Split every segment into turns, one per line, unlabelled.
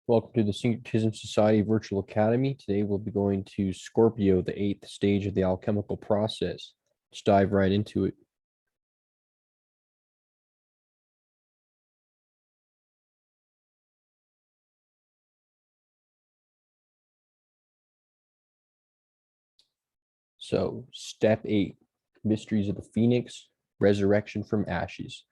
Welcome to the Syncretism Society Virtual Academy. Today we'll be going to Scorpio, the 8th stage of the alchemical process. Let's dive right into it. So, step 8, mysteries of the Phoenix, resurrection from ashes.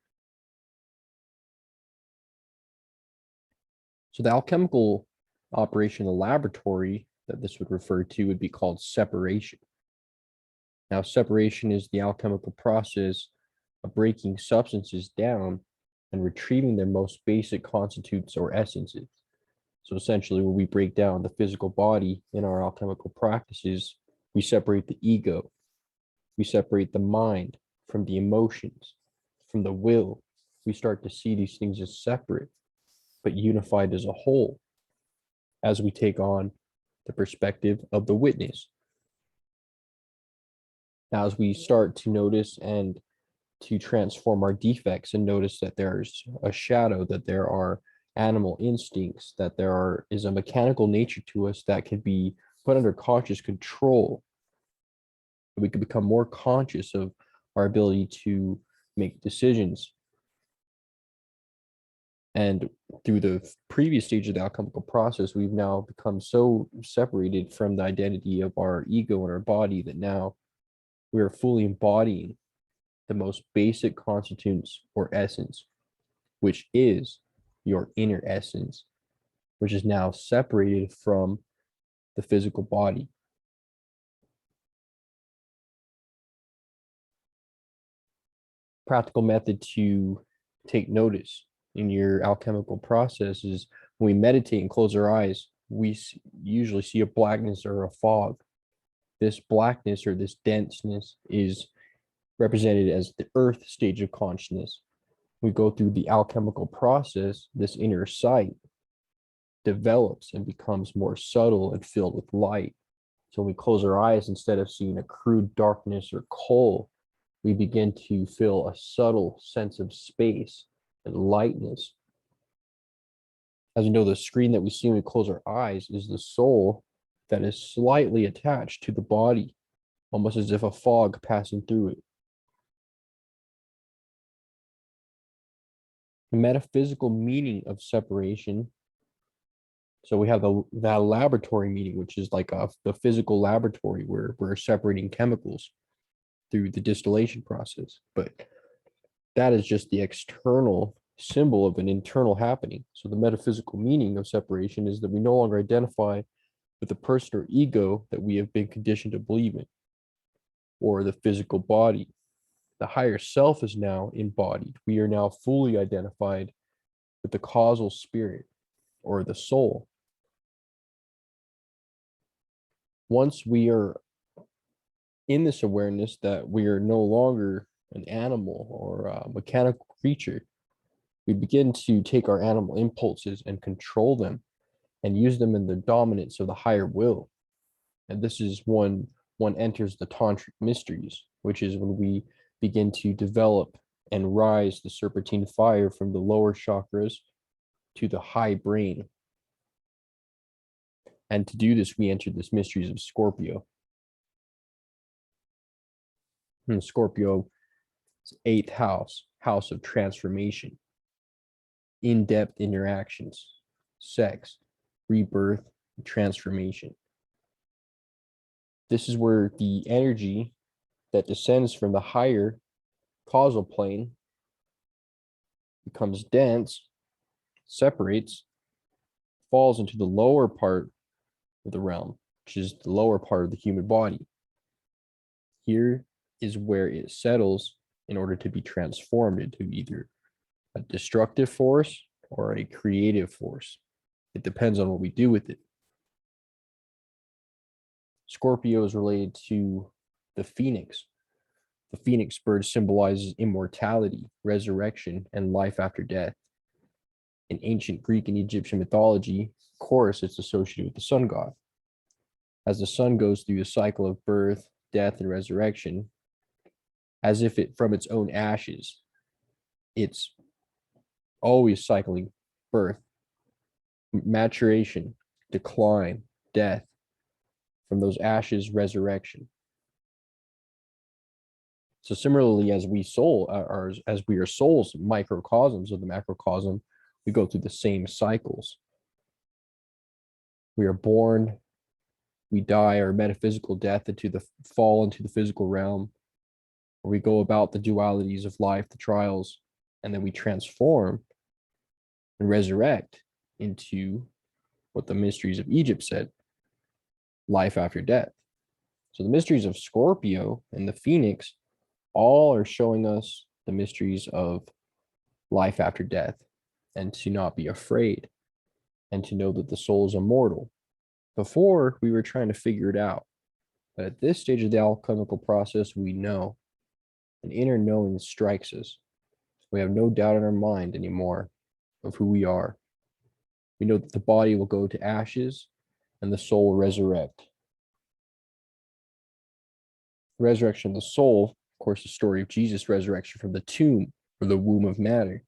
So the alchemical operation in the laboratory that this would refer to would be called separation. Now, separation is the alchemical process of breaking substances down and retrieving their most basic constituents or essences. So essentially, when we break down the physical body in our alchemical practices, we separate the ego, we separate the mind from the emotions, from the will. We start to see these things as separate, but unified as a whole, as we take on the perspective of the witness. Now, as we start to notice and to transform our defects and notice that there's a shadow, that there are animal instincts, that there is a mechanical nature to us that can be put under conscious control, we can become more conscious of our ability to make decisions. And through the previous stage of the alchemical process, we've now become so separated from the identity of our ego and our body that now we are fully embodying the most basic constituents or essence, which is your inner essence, which is now separated from the physical body. Practical method to take notice in your alchemical process is when we meditate and close our eyes, we usually see a blackness or a fog. This blackness or this denseness is represented as the earth stage of consciousness. We go through the alchemical process, this inner sight develops and becomes more subtle and filled with light. So when we close our eyes, instead of seeing a crude darkness or coal, we begin to feel a subtle sense of space and lightness. As you know, the screen that we see when we close our eyes is the soul that is slightly attached to the body, almost as if a fog passing through it. The metaphysical meaning of separation. So we have that laboratory meaning, which is like the physical laboratory where we're separating chemicals through the distillation process. But that is just the external symbol of an internal happening. So the metaphysical meaning of separation is that we no longer identify with the person or ego that we have been conditioned to believe in, or the physical body. The higher self is now embodied. We are now fully identified with the causal spirit or the soul. Once we are in this awareness that we are no longer an animal or a mechanical creature, we begin to take our animal impulses and control them and use them in the dominance of the higher will. And this is when one enters the tantric mysteries, which is when we begin to develop and rise the serpentine fire from the lower chakras to the high brain. And to do this, we enter this mysteries of Scorpio. And Scorpio is 8th house, house of transformation, in-depth interactions, sex, rebirth, and transformation. This is where the energy that descends from the higher causal plane becomes dense, separates, falls into the lower part of the realm, which is the lower part of the human body. Here is where it settles in order to be transformed into either a destructive force or a creative force. It depends on what we do with it. Scorpio is related to the phoenix. The phoenix bird symbolizes immortality, resurrection, and life after death. In ancient Greek and Egyptian mythology, of course, it's associated with the sun god. As the sun goes through the cycle of birth, death, and resurrection, as if it from its own ashes, it's always cycling birth, maturation, decline, death. From those ashes, resurrection. So similarly, as we are souls, microcosms of the macrocosm, we go through the same cycles. We are born, we die, our metaphysical death into the fall into the physical realm, where we go about the dualities of life, the trials, and then we transform and resurrect into what the mysteries of Egypt said, life after death. So the mysteries of Scorpio and the Phoenix all are showing us the mysteries of life after death, and to not be afraid, and to know that the soul is immortal. Before, we were trying to figure it out. But at this stage of the alchemical process, we know. An inner knowing strikes us. We have no doubt in our mind anymore of who we are. We know that the body will go to ashes and the soul will resurrect. Resurrection of the soul, of course, the story of Jesus' resurrection from the tomb or the womb of matter.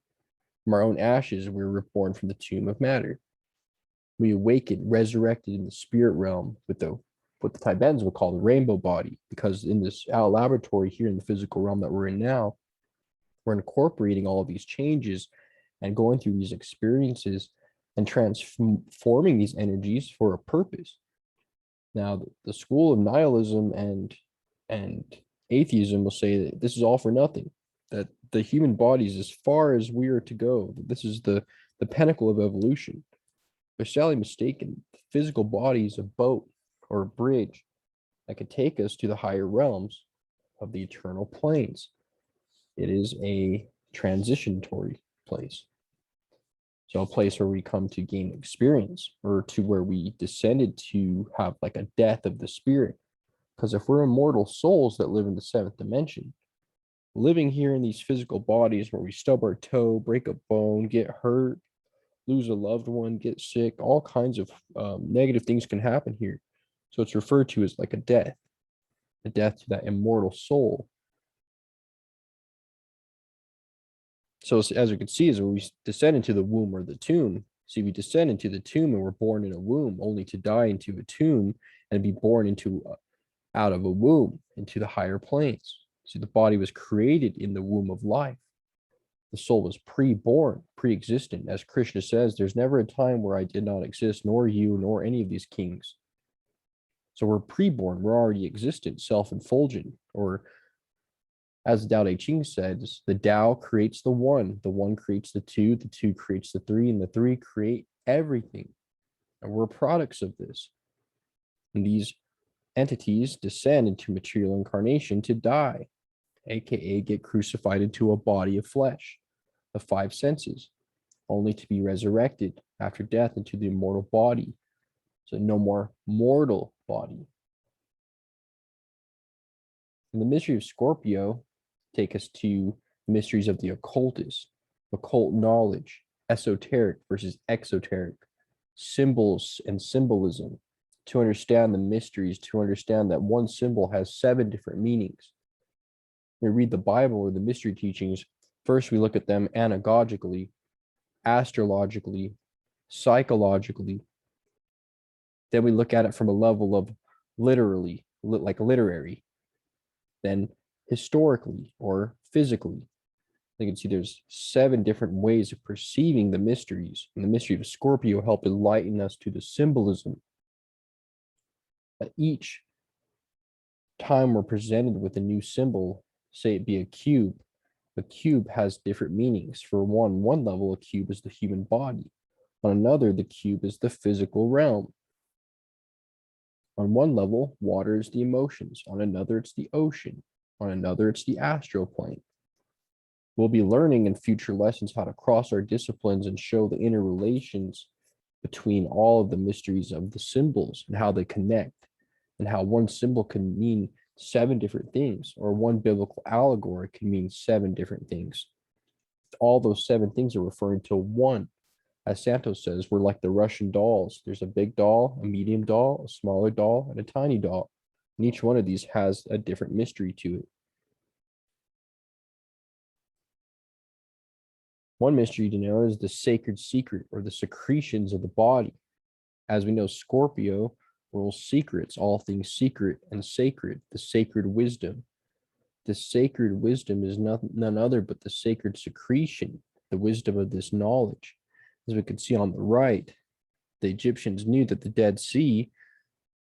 From our own ashes, we were reborn from the tomb of matter. We awakened, resurrected in the spirit realm with what the Tibetans would call the rainbow body, because in this laboratory here in the physical realm that we're in now, we're incorporating all of these changes and going through these experiences and transforming these energies for a purpose. Now, the school of nihilism and atheism will say that this is all for nothing, that the human body is as far as we are to go, that this is the pinnacle of evolution. They're sadly mistaken. The physical body is a boat or a bridge that could take us to the higher realms of the eternal planes. It is a transitionatory place. So a place where we come to gain experience, or to where we descended to have like a death of the spirit. Because if we're immortal souls that live in the seventh dimension, living here in these physical bodies where we stub our toe, break a bone, get hurt, lose a loved one, get sick, all kinds of negative things can happen here. So it's referred to as like a death to that immortal soul. So as you can see, as we descend into the womb or the tomb, see, we descend into the tomb and we're born in a womb, only to die into a tomb and be born into out of a womb into the higher planes. See, the body was created in the womb of life. The soul was pre-born, pre-existent. As Krishna says, there's never a time where I did not exist, nor you, nor any of these kings. So we're pre-born, we're already existent, self-effulgent, or as Tao Te Ching says, the Tao creates the one creates the two creates the three, and the three create everything. And we're products of this. And these entities descend into material incarnation to die, aka get crucified into a body of flesh, the five senses, only to be resurrected after death into the immortal body. So no more mortal body. And the mystery of Scorpio take us to the mysteries of the occultist, occult knowledge, esoteric versus exoteric, symbols and symbolism, to understand the mysteries, to understand that one symbol has 7 different meanings. We read the Bible or the mystery teachings, first we look at them anagogically, astrologically, psychologically. Then we look at it from a level of literally, like literary, then historically or physically. You can see there's 7 different ways of perceiving the mysteries, and the mystery of Scorpio helped enlighten us to the symbolism. At each time we're presented with a new symbol, say it be a cube has different meanings. For one level, a cube is the human body. On another, the cube is the physical realm. On one level, water is the emotions. On another, it's the ocean. On another, it's the astral plane. We'll be learning in future lessons how to cross our disciplines and show the interrelations between all of the mysteries of the symbols and how they connect, and how one symbol can mean 7 different things, or one biblical allegory can mean 7 different things. All those 7 things are referring to one. As Santos says, we're like the Russian dolls. There's a big doll, a medium doll, a smaller doll, and a tiny doll. And each one of these has a different mystery to it. One mystery to know is the sacred secret, or the secretions of the body. As we know, Scorpio rules secrets, all things secret and sacred, the sacred wisdom. The sacred wisdom is none other but the sacred secretion, the wisdom of this knowledge. As we can see on the right, the Egyptians knew that the Dead Sea,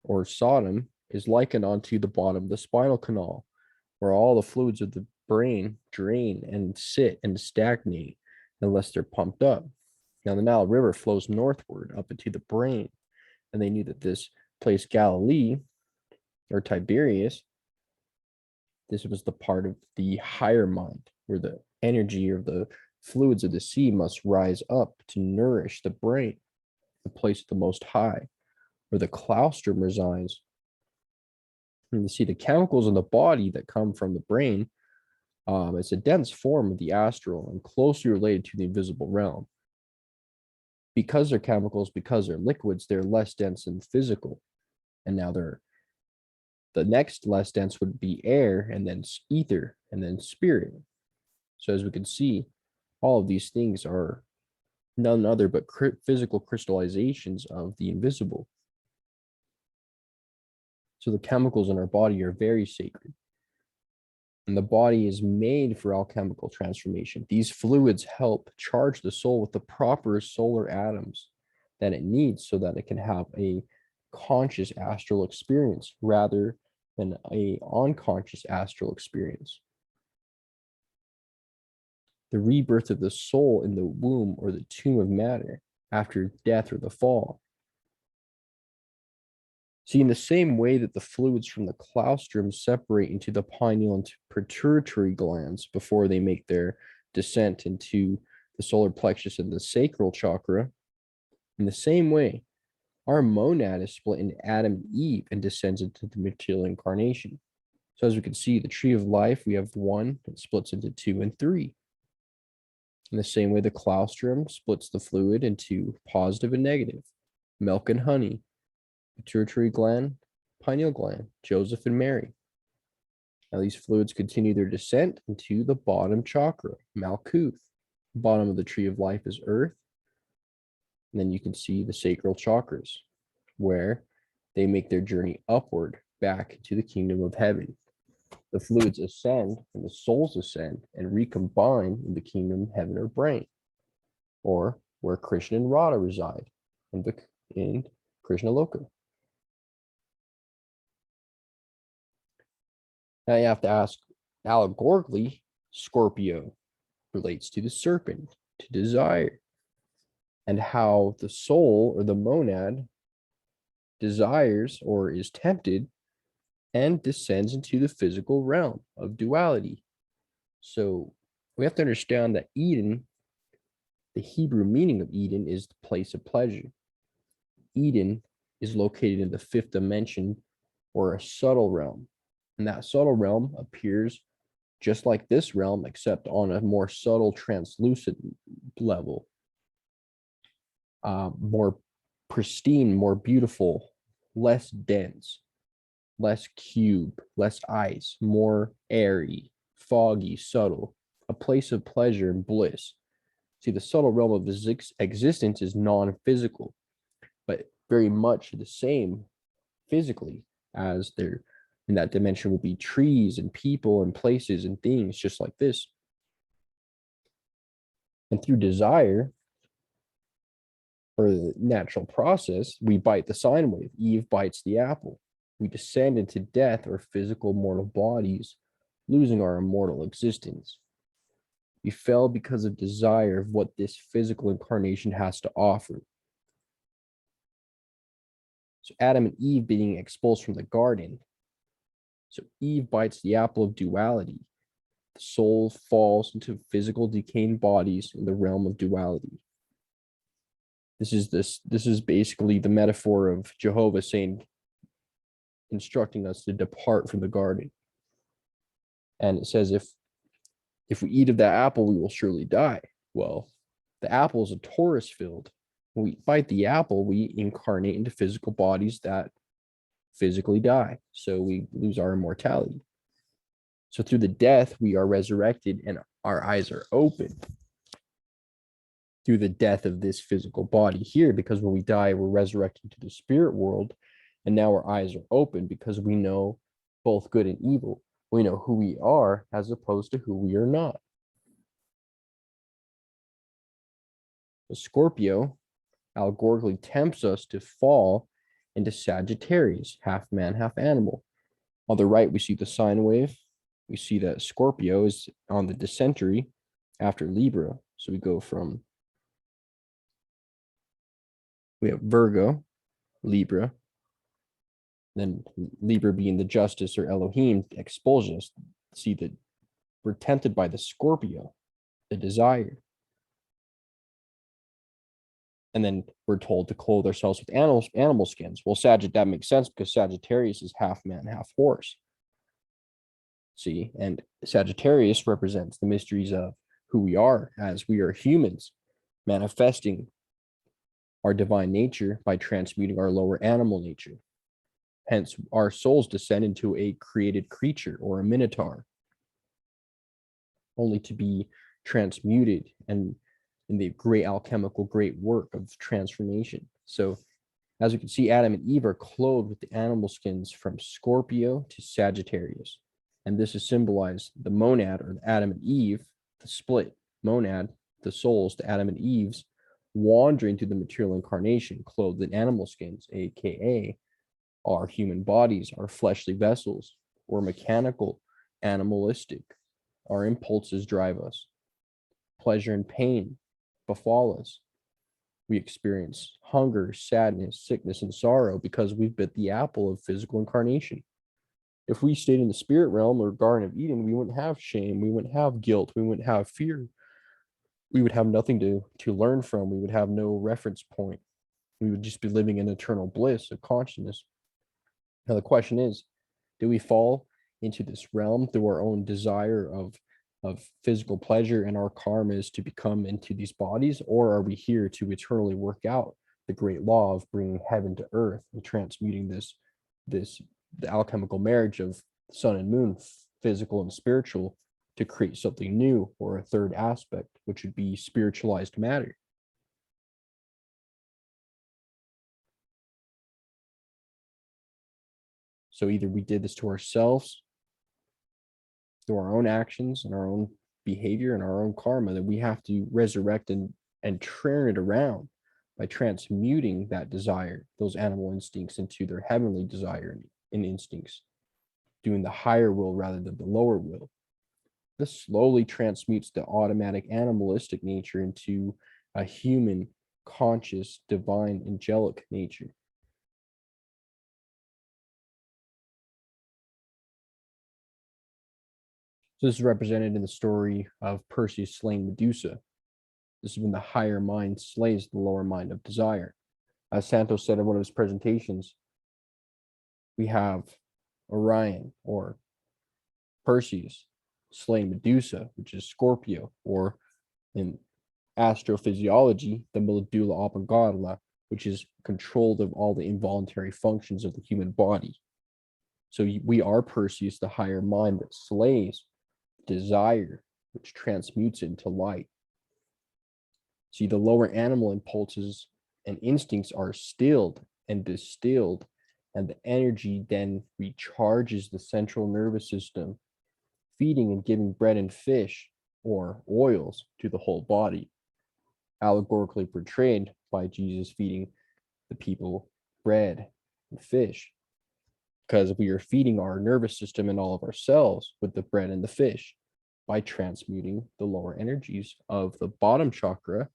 or Sodom, is likened onto the bottom of the spinal canal, where all the fluids of the brain drain and sit and stagnate unless they're pumped up. Now, the Nile River flows northward up into the brain, and they knew that this place, Galilee, or Tiberias, this was the part of the higher mind, where the energy of the fluids of the sea must rise up to nourish the brain, the place of the Most High, where the claustrum resides. And you see the chemicals in the body that come from the brain. It's a dense form of the astral and closely related to the invisible realm. Because they're chemicals, because they're liquids, they're less dense than physical. And now the next less dense would be air, and then ether, and then spirit. So as we can see, all of these things are none other but physical crystallizations of the invisible. So the chemicals in our body are very sacred. And the body is made for alchemical transformation. These fluids help charge the soul with the proper solar atoms that it needs so that it can have a conscious astral experience rather than a unconscious astral experience. The rebirth of the soul in the womb, or the tomb of matter, after death or the fall. See, in the same way that the fluids from the claustrum separate into the pineal and pituitary glands before they make their descent into the solar plexus and the sacral chakra, in the same way, our monad is split into Adam and Eve and descends into the material incarnation. So as we can see, the tree of life, we have one that splits into 2 and 3. In the same way, the claustrum splits the fluid into positive and negative, milk and honey, pituitary gland, pineal gland, Joseph and Mary. Now these fluids continue their descent into the bottom chakra, Malkuth. The bottom of the tree of life is earth. And then you can see the sacral chakras, where they make their journey upward back to the kingdom of heaven. The fluids ascend and the souls ascend and recombine in the kingdom of heaven or brain, or where Krishna and Radha reside in Krishna Loka. Now you have to ask, allegorically, Scorpio relates to the serpent, to desire, and how the soul, or the monad, desires or is tempted and descends into the physical realm of duality. So we have to understand that Eden, the Hebrew meaning of Eden, is the place of pleasure. Eden is located in the 5th dimension, or a subtle realm. And that subtle realm appears just like this realm, except on a more subtle, translucent level. More pristine, more beautiful, less dense, less cube, less ice, more airy, foggy, subtle, a place of pleasure and bliss. See, the subtle realm of existence is non-physical, but very much the same physically, as there in that dimension will be trees and people and places and things just like this. And through desire, or the natural process, we bite the sine wave. Eve bites the apple. We descend into death, or physical mortal bodies, losing our immortal existence. We fell because of desire of what this physical incarnation has to offer. So Adam and Eve being expulsed from the garden. So Eve bites the apple of duality. The soul falls into physical decaying bodies in the realm of duality. This is basically the metaphor of Jehovah saying, instructing us to depart from the garden. And it says, if we eat of that apple, we will surely die. Well, the apple is a Taurus field. When we bite the apple, we incarnate into physical bodies that physically die. So we lose our immortality. So through the death, we are resurrected and our eyes are open. through the death of this physical body here, because when we die, we're resurrected to the spirit world. And now our eyes are open because we know both good and evil. We know who we are as opposed to who we are not. The Scorpio allegorically tempts us to fall into Sagittarius, half man, half animal. On the right, we see the sine wave. We see that Scorpio is on the descendary after Libra. So we go from, we have Virgo, Libra, then Libra being the justice or Elohim expulsions us. See that we're tempted by the Scorpio, the desire. And then we're told to clothe ourselves with animal skins. Well, that makes sense because Sagittarius is half man, half horse. See, and Sagittarius represents the mysteries of who we are as we are humans, manifesting our divine nature by transmuting our lower animal nature. Hence, our souls descend into a created creature or a minotaur, only to be transmuted and in the great alchemical great work of transformation. So as we can see, Adam and Eve are clothed with the animal skins from Scorpio to Sagittarius. And this is symbolized the monad, or the Adam and Eve, the split monad, the souls, the Adam and Eve's, wandering through the material incarnation, clothed in animal skins, aka our human bodies, our fleshly vessels, or mechanical, animalistic. Our impulses drive us. Pleasure and pain befall us. We experience hunger, sadness, sickness, and sorrow because we've bit the apple of physical incarnation. If we stayed in the spirit realm or Garden of Eden, we wouldn't have shame, we wouldn't have guilt, we wouldn't have fear. We would have nothing to learn from. We would have no reference point. We would just be living in eternal bliss of consciousness. Now the question is, do we fall into this realm through our own desire of physical pleasure and our karma is to become into these bodies, or are we here to eternally work out the great law of bringing heaven to earth and transmuting the alchemical marriage of sun and moon, physical and spiritual, to create something new, or a third aspect, which would be spiritualized matter? So either we did this to ourselves through our own actions and our own behavior and our own karma, that we have to resurrect and turn it around by transmuting that desire, those animal instincts, into their heavenly desire and instincts, doing the higher will rather than the lower will. This slowly transmutes the automatic animalistic nature into a human, conscious, divine, angelic nature. So this is represented in the story of Perseus slaying Medusa. This is when the higher mind slays the lower mind of desire. As Santos said in one of his presentations, we have Orion, or Perseus, slaying Medusa, which is Scorpio, or in astrophysiology, the medulla oblongata, which is controlled of all the involuntary functions of the human body. So we are Perseus, the higher mind that slays desire, which transmutes into light. See, the lower animal impulses and instincts are stilled and distilled, and the energy then recharges the central nervous system, feeding and giving bread and fish, or oils, to the whole body, allegorically portrayed by Jesus feeding the people bread and fish, because we are feeding our nervous system and all of our cells with the bread and the fish by transmuting the lower energies of the bottom chakra,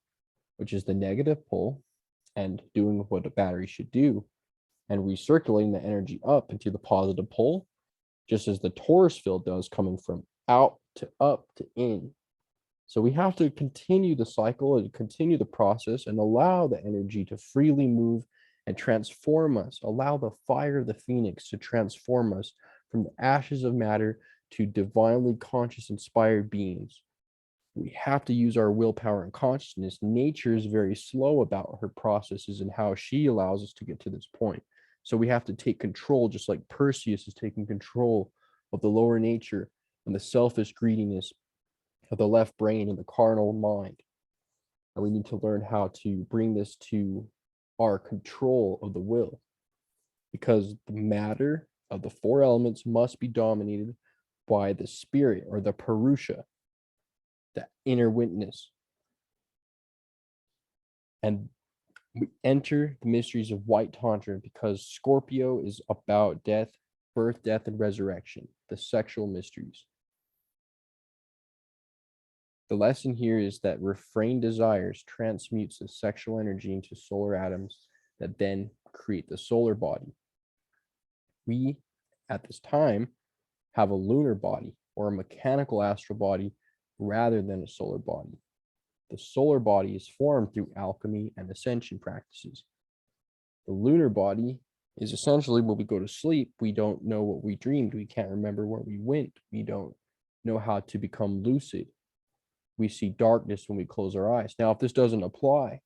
which is the negative pole, and doing what a battery should do, and recirculating the energy up into the positive pole, just as the torus field does, coming from out to up to in. So we have to continue the cycle and continue the process and allow the energy to freely move and transform us. Allow the fire of the phoenix to transform us from the ashes of matter to divinely conscious, inspired beings. We have to use our willpower and consciousness. Nature is very slow about her processes and how she allows us to get to this point. So we have to take control, just like Perseus is taking control of the lower nature and the selfish greediness of the left brain and the carnal mind. And we need to learn how to bring this to our control of the will, because the matter of the four elements must be dominated by the spirit, or the Purusha, the inner witness. And we enter the mysteries of white tantra because Scorpio is about death, birth, death, and resurrection, the sexual mysteries. The lesson here is that refrained desires transmutes the sexual energy into solar atoms that then create the solar body. We, at this time, have a lunar body, or a mechanical astral body, rather than a solar body. The solar body is formed through alchemy and ascension practices. The lunar body is essentially when we go to sleep, we don't know what we dreamed. We can't remember where we went. We don't know how to become lucid. We see darkness when we close our eyes. Now, if this doesn't apply,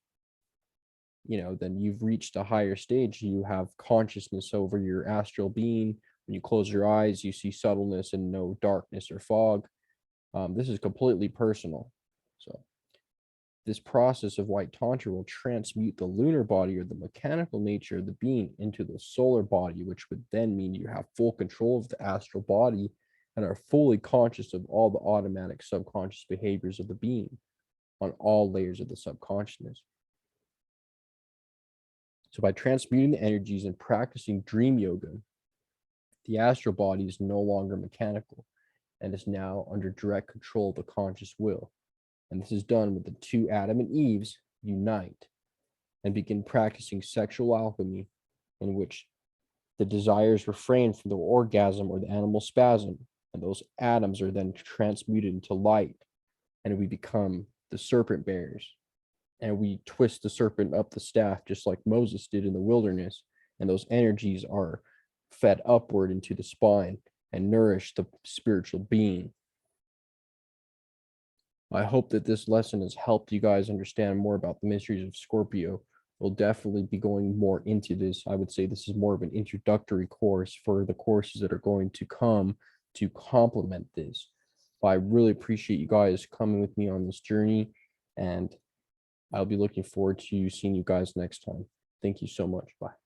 then you've reached a higher stage. You have consciousness over your astral being. When you close your eyes, you see subtleness and no darkness or fog. This is completely personal. So this process of white tantra will transmute the lunar body, or the mechanical nature of the being, into the solar body, which would then mean you have full control of the astral body and are fully conscious of all the automatic subconscious behaviors of the being on all layers of the subconsciousness. So by transmuting the energies and practicing dream yoga, the astral body is no longer mechanical and is now under direct control of the conscious will. And this is done when the two Adam and Eves unite and begin practicing sexual alchemy, in which the desires refrain from the orgasm or the animal spasm, and those atoms are then transmuted into light, and we become the serpent bearers. And we twist the serpent up the staff just like Moses did in the wilderness, and those energies are fed upward into the spine and nourish the spiritual being. I hope that this lesson has helped you guys understand more about the mysteries of Scorpio. We'll definitely be going more into this. I would say this is more of an introductory course for the courses that are going to come to complement this. But I really appreciate you guys coming with me on this journey, and I'll be looking forward to seeing you guys next time. Thank you so much. Bye.